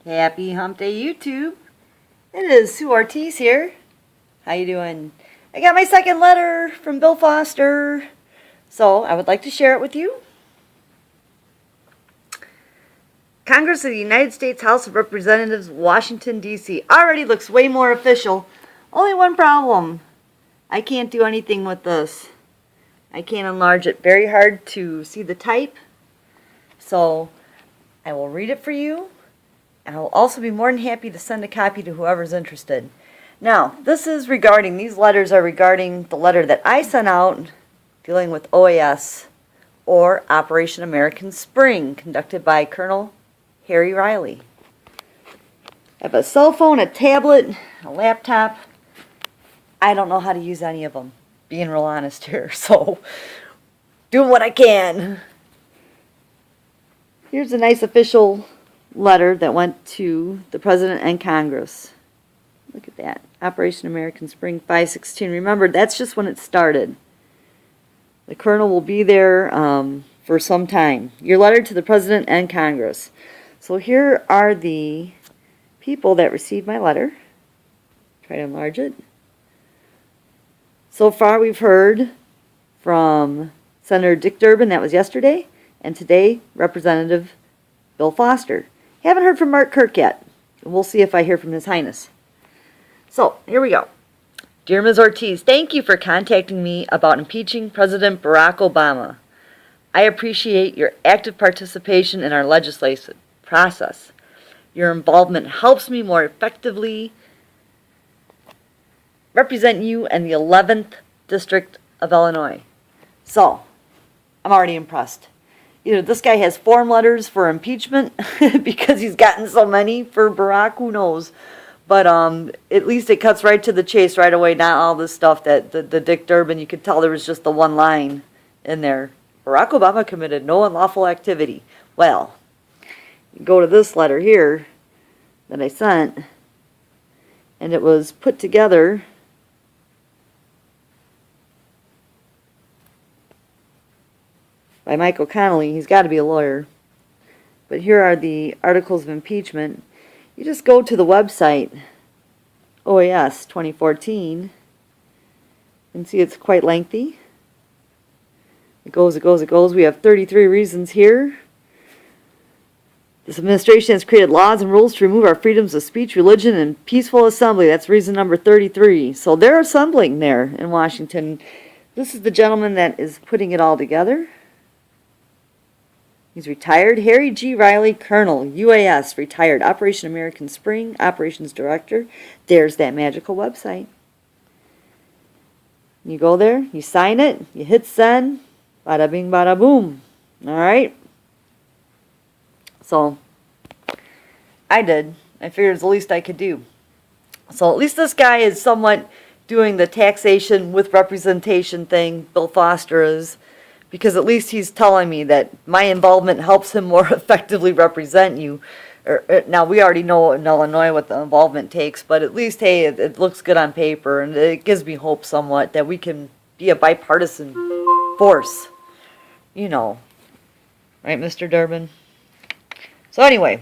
Happy Hump Day, YouTube. It is Sue Ortiz here. How you doing? I got my second letter from Bill Foster, so I would like to share it with you. Congress of the United States House of Representatives, Washington, D.C. Already looks way more official. Only one problem. I can't do anything with this. I can't enlarge it. Very hard to see the type. So I will read it for you. I will also be more than happy to send a copy to whoever's interested. Now, these letters are regarding the letter that I sent out dealing with OAS, or Operation American Spring, conducted by Colonel Harry Riley. I have a cell phone, a tablet, a laptop. I don't know how to use any of them, being real honest here, so doing what I can. Here's a nice official letter that went to the President and Congress. Look at that. Operation American Spring 5/16. Remember, that's just when it started. The Colonel will be there for some time. Your letter to the President and Congress. So here are the people that received my letter. Try to enlarge it. So far we've heard from Senator Dick Durbin, that was yesterday, and today Representative Bill Foster. Haven't heard from Mark Kirk yet. We'll see if I hear from His Highness. So, here we go. Dear Ms. Ortiz, thank you for contacting me about impeaching President Barack Obama. I appreciate your active participation in our legislative process. Your involvement helps me more effectively represent you in the 11th District of Illinois. So, I'm already impressed. Either this guy has form letters for impeachment because he's gotten so many for Barack, who knows. But at least it cuts right to the chase right away, not all this stuff that the Dick Durbin, you could tell there was just the one line in there. Barack Obama committed no unlawful activity. Well, you go to this letter here that I sent, and it was put together by Michael Connolly. He's got to be a lawyer. But here are the articles of impeachment. You just go to the website, OAS 2014, and see it's quite lengthy. It goes. We have 33 reasons here. This administration has created laws and rules to remove our freedoms of speech, religion, and peaceful assembly. That's reason number 33. So they're assembling there in Washington. This is the gentleman that is putting it all together. He's retired. Harry G. Riley, Colonel, UAS, retired. Operation American Spring, Operations Director. There's that magical website. You go there, you sign it, you hit send, bada bing, bada boom. All right? So, I did. I figured it's the least I could do. So, at least this guy is somewhat doing the taxation with representation thing. Bill Foster is. Because at least he's telling me that my involvement helps him more effectively represent you. Now, we already know in Illinois what the involvement takes, but at least, hey, it looks good on paper, and it gives me hope somewhat that we can be a bipartisan force. You know. Right, Mr. Durbin? So anyway,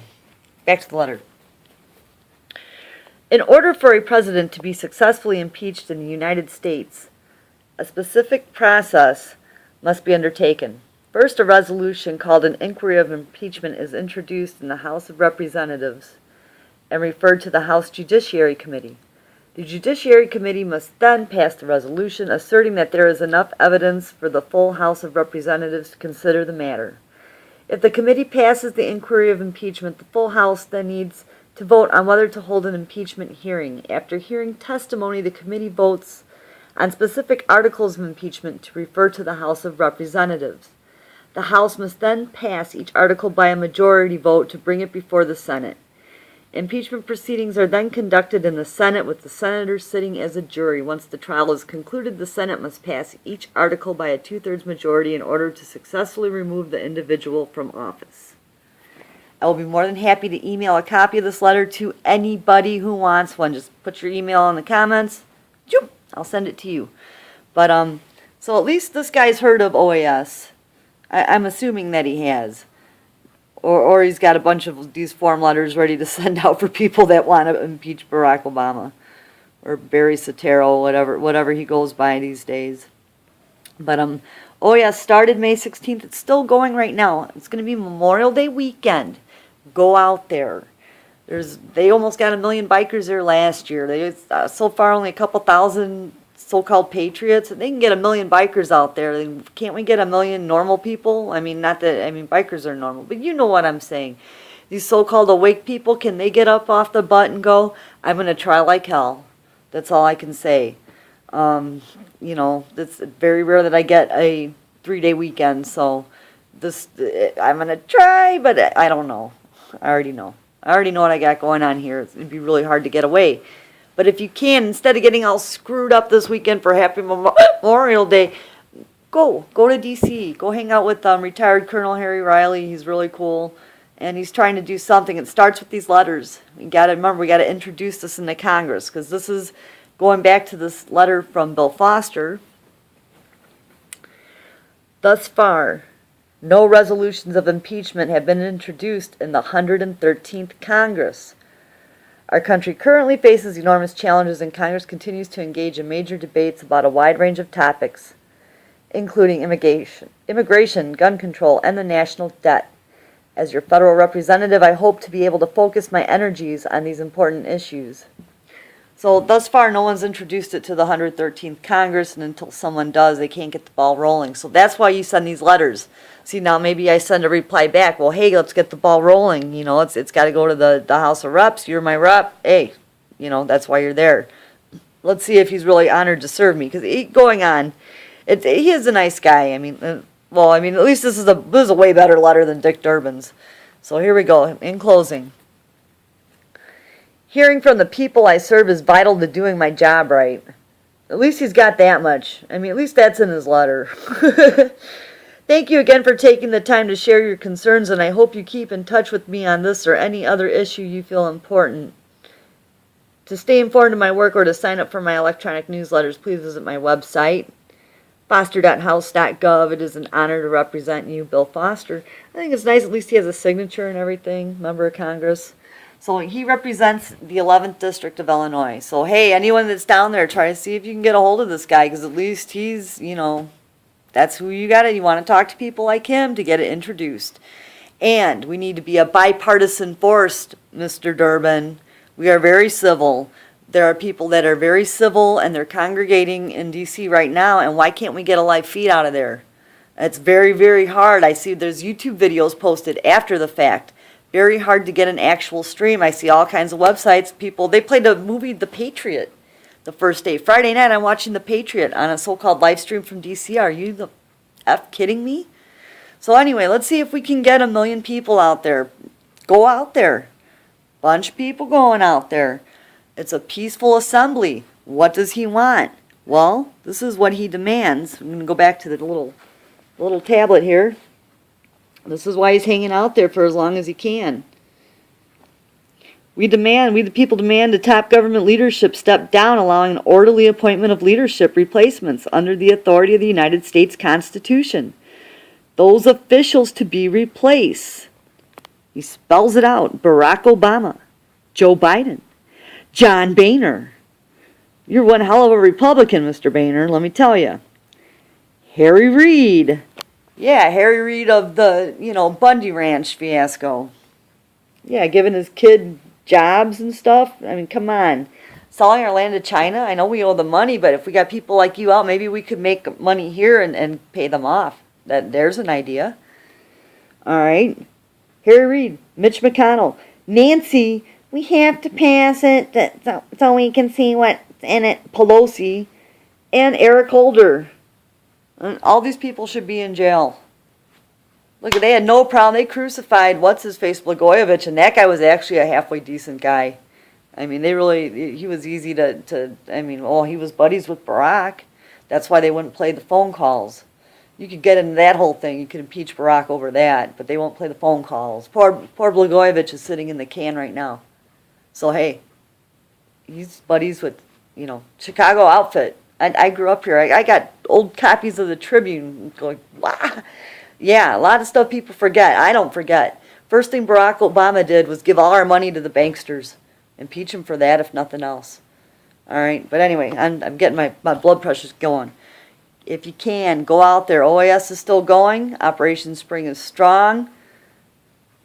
back to the letter. In order for a president to be successfully impeached in the United States, a specific process must be undertaken. First, a resolution called an inquiry of impeachment is introduced in the House of Representatives and referred to the House Judiciary Committee. The Judiciary Committee must then pass the resolution asserting that there is enough evidence for the full House of Representatives to consider the matter. If the committee passes the inquiry of impeachment, the full House then needs to vote on whether to hold an impeachment hearing. After hearing testimony, the committee votes on specific articles of impeachment to refer to the House of Representatives. The House must then pass each article by a majority vote to bring it before the Senate. Impeachment proceedings are then conducted in the Senate with the senators sitting as a jury. Once the trial is concluded, the Senate must pass each article by a 2/3 majority in order to successfully remove the individual from office. I will be more than happy to email a copy of this letter to anybody who wants one. Just put your email in the comments. I'll send it to you. But, so at least this guy's heard of OAS. I'm assuming that he has. or he's got a bunch of these form letters ready to send out for people that want to impeach Barack Obama, or Barry Soetoro, whatever he goes by these days. But OAS started May 16th. It's still going right now. It's going to be Memorial Day weekend. Go out there. They almost got 1 million bikers there last year. They so far only a couple thousand so-called patriots. They can get 1 million bikers out there. Can't we get 1 million normal people? I mean, not that, I mean, bikers are normal, but you know what I'm saying. These so-called awake people, can they get up off the butt and go, I'm going to try like hell? That's all I can say. You know, it's very rare that I get a 3-day weekend, so I'm going to try, but I don't know. I already know what I got going on here. It'd be really hard to get away. But if you can, instead of getting all screwed up this weekend for Happy Memorial Day, go to D.C. Go hang out with retired Colonel Harry Riley. He's really cool, and he's trying to do something. It starts with these letters. We got to remember, we got to introduce this into Congress, because this is going back to this letter from Bill Foster. Thus far, no resolutions of impeachment have been introduced in the 113th Congress. Our country currently faces enormous challenges, and Congress continues to engage in major debates about a wide range of topics, including immigration, gun control, and the national debt. As your federal representative, I hope to be able to focus my energies on these important issues. So thus far, no one's introduced it to the 113th Congress, and until someone does, they can't get the ball rolling. So that's why you send these letters. See, now maybe I send a reply back. Well, hey, let's get the ball rolling. You know, it's got to go to the House of Reps. You're my rep. Hey, you know, that's why you're there. Let's see if he's really honored to serve me. Because going on, he is a nice guy. I mean, at least this is a way better letter than Dick Durbin's. So here we go. In closing. Hearing from the people I serve is vital to doing my job right. At least he's got that much. I mean, at least that's in his letter. Thank you again for taking the time to share your concerns, and I hope you keep in touch with me on this or any other issue you feel important. To stay informed of my work or to sign up for my electronic newsletters, please visit my website, foster.house.gov. It is an honor to represent you, Bill Foster. I think it's nice, at least he has a signature and everything, member of Congress. So he represents the 11th District of Illinois. So, hey, anyone that's down there, try to see if you can get a hold of this guy, because at least he's, you know, that's who you got. You want to talk to people like him to get it introduced. And we need to be a bipartisan force, Mr. Durbin. We are very civil. There are people that are very civil, and they're congregating in D.C. right now, and why can't we get a live feed out of there? It's very, very hard. I see there's YouTube videos posted after the fact. Very hard to get an actual stream. I see all kinds of websites. People, they played the movie The Patriot the first day. Friday night, I'm watching The Patriot on a so-called live stream from D.C. Are you the F kidding me? So anyway, let's see if we can get 1 million people out there. Go out there. Bunch of people going out there. It's a peaceful assembly. What does he want? Well, this is what he demands. I'm going to go back to the little tablet here. This is why he's hanging out there for as long as he can. We the people demand the top government leadership step down, allowing an orderly appointment of leadership replacements under the authority of the United States Constitution. Those officials to be replaced. He spells it out. Barack Obama, Joe Biden, John Boehner. You're one hell of a Republican, Mr. Boehner, let me tell you. Harry Reid. Yeah, Harry Reid of the, Bundy Ranch fiasco. Yeah, giving his kid jobs and stuff. I mean, come on. Selling our land to China, I know we owe the money, but if we got people like you out, maybe we could make money here and pay them off. There's an idea. All right. Harry Reid, Mitch McConnell, Nancy, we have to pass it so we can see what's in it, Pelosi, and Eric Holder. And all these people should be in jail. Look, they had no problem. They crucified what's-his-face, Blagojevich, and that guy was actually a halfway decent guy. I mean, he was easy he was buddies with Barack. That's why they wouldn't play the phone calls. You could get into that whole thing. You could impeach Barack over that, but they won't play the phone calls. Poor Blagojevich is sitting in the can right now. So, hey, he's buddies with, Chicago outfit. I grew up here. I got old copies of the Tribune going, wow. Yeah, a lot of stuff people forget. I don't forget. First thing Barack Obama did was give all our money to the banksters. Impeach him for that, if nothing else. All right, but anyway, I'm getting my blood pressure's going. If you can, go out there. OAS is still going. Operation Spring is strong.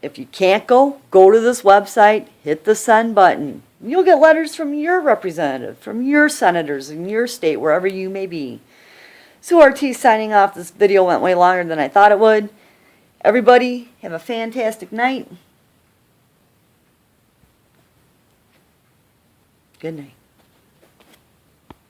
If you can't go to this website, hit the send button. You'll get letters from your representative, from your senators in your state, wherever you may be. Sue Ortiz signing off. This video went way longer than I thought it would. Everybody, have a fantastic night. Good night.